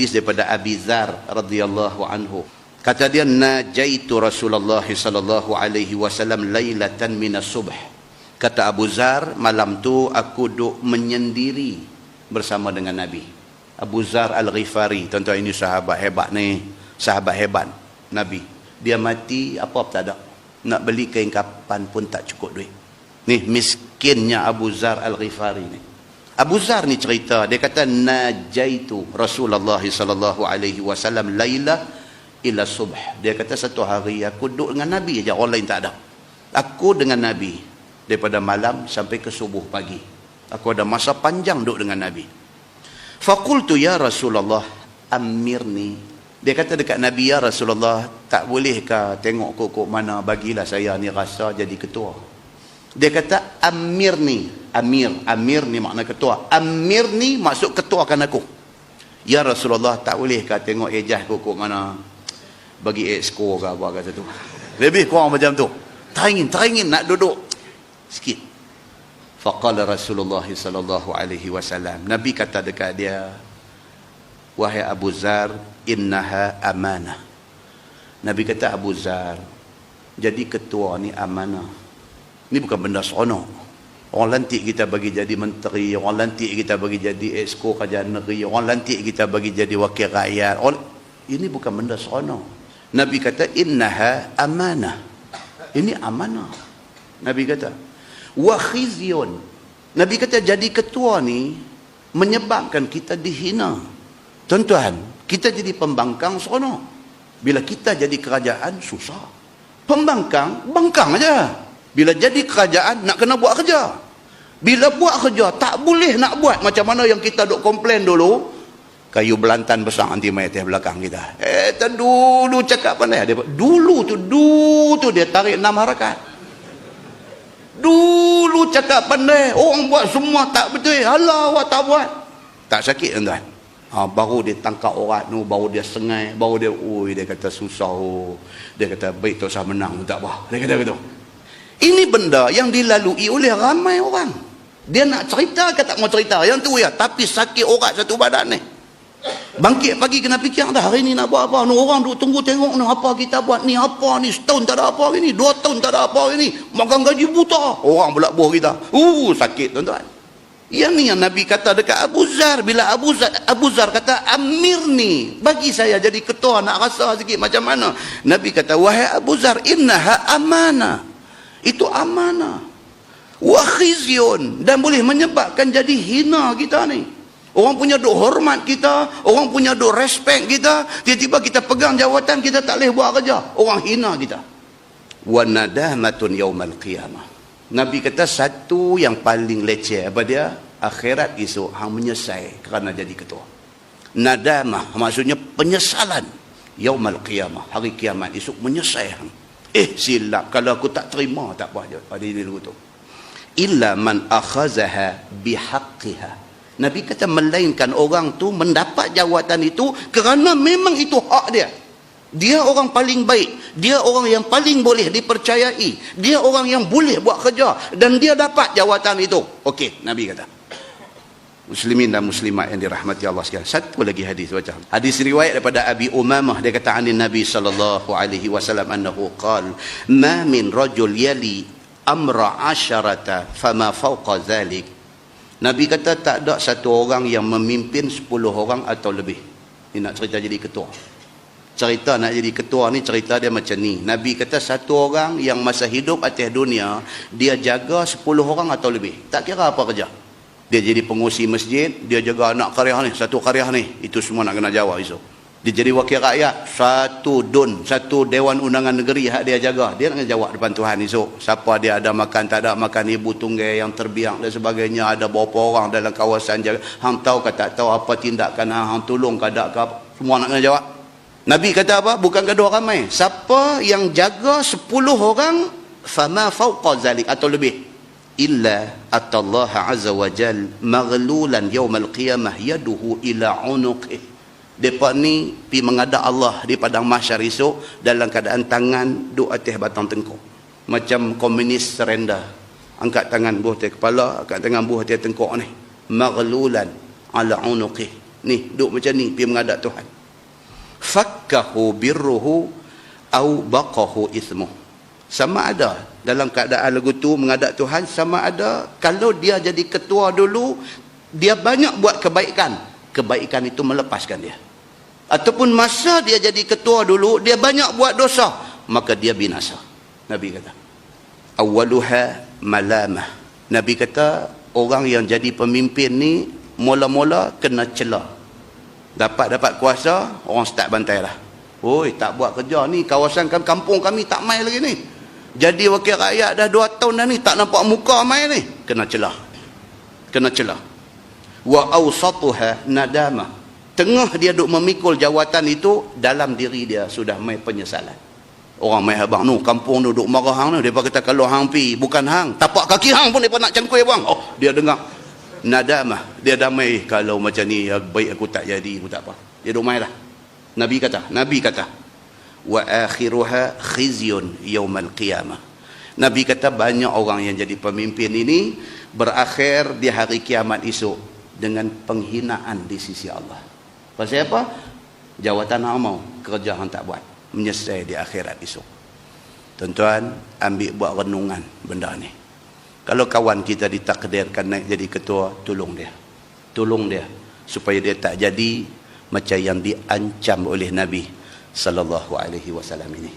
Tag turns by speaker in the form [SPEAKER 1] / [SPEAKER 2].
[SPEAKER 1] hadis daripada Abi Dzar radhiyallahu anhu. Kata dia, najaitu Rasulullah sallallahu alaihi wasallam lailatan minas subh. Kata Abu Dzar, malam tu aku duk menyendiri bersama dengan Nabi. Abu Dzar Al-Ghifari, tuan-tuan, ini sahabat hebat ni, sahabat hebat Nabi. Dia mati apa tak ada. Nak beli kain kapan pun tak cukup duit. Ni miskinnya Abu Dzar Al-Ghifari ni. Abu Dzar ni cerita, dia kata najaitu Rasulullah sallallahu alaihi wasallam laila ila subh. Dia kata satu hari aku duduk dengan Nabi aja, orang lain tak ada. Aku dengan Nabi daripada malam sampai ke subuh pagi. Aku ada masa panjang duduk dengan Nabi. Faqultu ya Rasulullah amirni. Dia kata dekat Nabi, ya Rasulullah, tak bolehkah tengok kok mana, bagilah saya ni rasa jadi ketua. Dia kata amirni. Amir ni makna ketua. Amirni maksud ketuakan aku. Ya Rasulullah, tak bolehkah tengok ejah kok mana, bagi exco ke apa kata tu. Lebih kurang macam tu. Teringin nak duduk sikit. Faqala Rasulullah sallallahu alaihi wasallam. Nabi kata dekat dia, wahai Abu Dzar, innaha amanah. Nabi kata, Abu Dzar, jadi ketua ni amanah. Ni bukan benda seronok. Orang lantik kita bagi jadi menteri, orang lantik kita bagi jadi exco kerajaan negeri, orang lantik kita bagi jadi wakil rakyat. Ini bukan benda seronok. Nabi kata innaha amanah. Ini amanah. Nabi kata wa khizyun. Nabi kata jadi ketua ni menyebabkan kita dihina. Tuan-tuan, kita jadi pembangkang seronok. Bila kita jadi kerajaan susah. Pembangkang, bangkang aja. Bila jadi kerajaan nak kena buat kerja. Bila buat kerja tak boleh nak buat macam mana yang kita duk komplain dulu. Kayu belantan besar anti mai atas belakang kita. Dulu cakap pandai. Dulu tu dia tarik 6 harakat. Dulu cakap pandai. Orang buat semua tak betul. Alah, awak tak buat. Tak sakit tuan-tuan. Baru dia tangkap orang tu, baru dia sengai, baru dia, dia kata susah. Dia kata baik tak usah menang, tak apa. Dia kata begitu. Ini benda yang dilalui oleh ramai orang. Dia nak cerita ke tak mau cerita, yang tu ya. Tapi sakit orang satu badan ni. Bangkit pagi kena fikir dah, hari ni nak buat apa. Ni orang duk tunggu tengok ni apa kita buat ni, apa ni, setahun tak ada apa hari ni, 2 tahun tak ada apa hari ni, makan gaji buta. Orang pula boh kita. Sakit tuan-tuan. Yang ni yang Nabi kata dekat Abu Dzar. Bila Abu Dzar kata amir ni, bagi saya jadi ketua, nak rasa sikit macam mana. Nabi kata wahai Abu Dzar, innaha amanah. Itu amanah. Wa khizyun, dan boleh menyebabkan jadi hina kita ni. Orang punya duk hormat kita, orang punya duk respect kita, tiba-tiba kita pegang jawatan, kita tak boleh buat kerja. Orang hina kita. Wa nadamatun yaumal qiyamah. Nabi kata satu yang paling leceh apa dia? Akhirat esok hang menyesal kerana jadi ketua. Nadamah maksudnya penyesalan. Yaumal qiyamah, hari kiamat esok menyesal hang. Silap, kalau aku tak terima tak apa pada diri tu. Illa man akhazaha bihaqqiha. Nabi kata melainkan orang tu mendapat jawatan itu kerana memang itu hak dia. Dia orang paling baik, dia orang yang paling boleh dipercayai, dia orang yang boleh buat kerja dan dia dapat jawatan itu. Okey, Nabi kata. Muslimin dan muslimat yang dirahmati Allah sekalian. Satu lagi hadis baca. Hadis riwayat daripada Abi Umamah, dia kata anin Nabi sallallahu alaihi wasallam annahu qala ma min rajul yali amra asharata fama fawqa dhalik. Nabi kata tak ada satu orang yang memimpin 10 orang atau lebih. Ni nak cerita jadi ketua. Cerita nak jadi ketua ni cerita dia macam ni. Nabi kata satu orang yang masa hidup atas dunia, dia jaga 10 orang atau lebih. Tak kira apa kerja. Dia jadi pengurusi masjid, dia jaga anak qaryah ni, satu qaryah ni. Itu semua nak kena jawab esok. Dia jadi wakil rakyat, satu dewan undangan negeri hak dia jaga. Dia nak jawab depan Tuhan esok. Siapa dia ada makan, tak ada makan, ibu tunggal yang terbiak dan sebagainya, ada berapa orang dalam kawasan jaga. Hang tahu ke tak tahu apa tindakan hang tolong ke tak ke, semua nak kena jawab. Nabi kata apa? Bukan gaduh ramai. Siapa yang jaga 10 orang, fama fawqa zalik atau lebih, illa atallaha azza wa jal maghlulan yaumal qiyamah yaduhu ila unuqih. Depa ni pi menghadap Allah di padang mahsyar esok dalam keadaan tangan duk atas batang tengkuk. Macam komunis surrender. Angkat tangan buah atas kepala, angkat tangan buah atas tengkuk ni. Maghlulan ala unuqih. Ni, duk macam ni, pergi menghadap Tuhan. Fakkahu birruhu au baqahu ismuh. Sama ada dalam keadaan lagu tu menghadap Tuhan, sama ada kalau dia jadi ketua dulu, dia banyak buat kebaikan, kebaikan itu melepaskan dia. Ataupun masa dia jadi ketua dulu, dia banyak buat dosa, maka dia binasa. Nabi kata, awaluha malamah. Nabi kata, orang yang jadi pemimpin ni mula-mula kena celah. Dapat kuasa, orang start bantai lah. Oi, tak buat kerja ni, kawasan kampung kami tak mai lagi ni. Jadi wakil rakyat dah 2 tahun dah ni, tak nampak muka mai ni. Kena celah. Kena celah. Wa awsatuha nadamah. Tengah dia duk memikul jawatan itu, dalam diri dia sudah mai penyesalan. Orang mai abang nu, kampung tu duk marah hang ni, depa kata kalau hang pi, bukan hang, tapak kaki hang pun depa nak cangkui bang. Oh, dia dengar nadamah, dia damai kalau macam ni baik aku tak jadi, aku tak apa. Dia duk mai lah. Nabi kata wa akhiruha khizyun yaumal qiyamah. Nabi kata banyak orang yang jadi pemimpin ini berakhir di hari kiamat esok dengan penghinaan di sisi Allah. Pasal apa? Jawatan hang mau, kerja hang tak buat, menyesal di akhirat esok. Tuan-tuan, ambil buat renungan benda ni. Kalau kawan kita ditakdirkan naik jadi ketua, tolong dia supaya dia tak jadi macam yang diancam oleh Nabi sallallahu alaihi wasallam ini.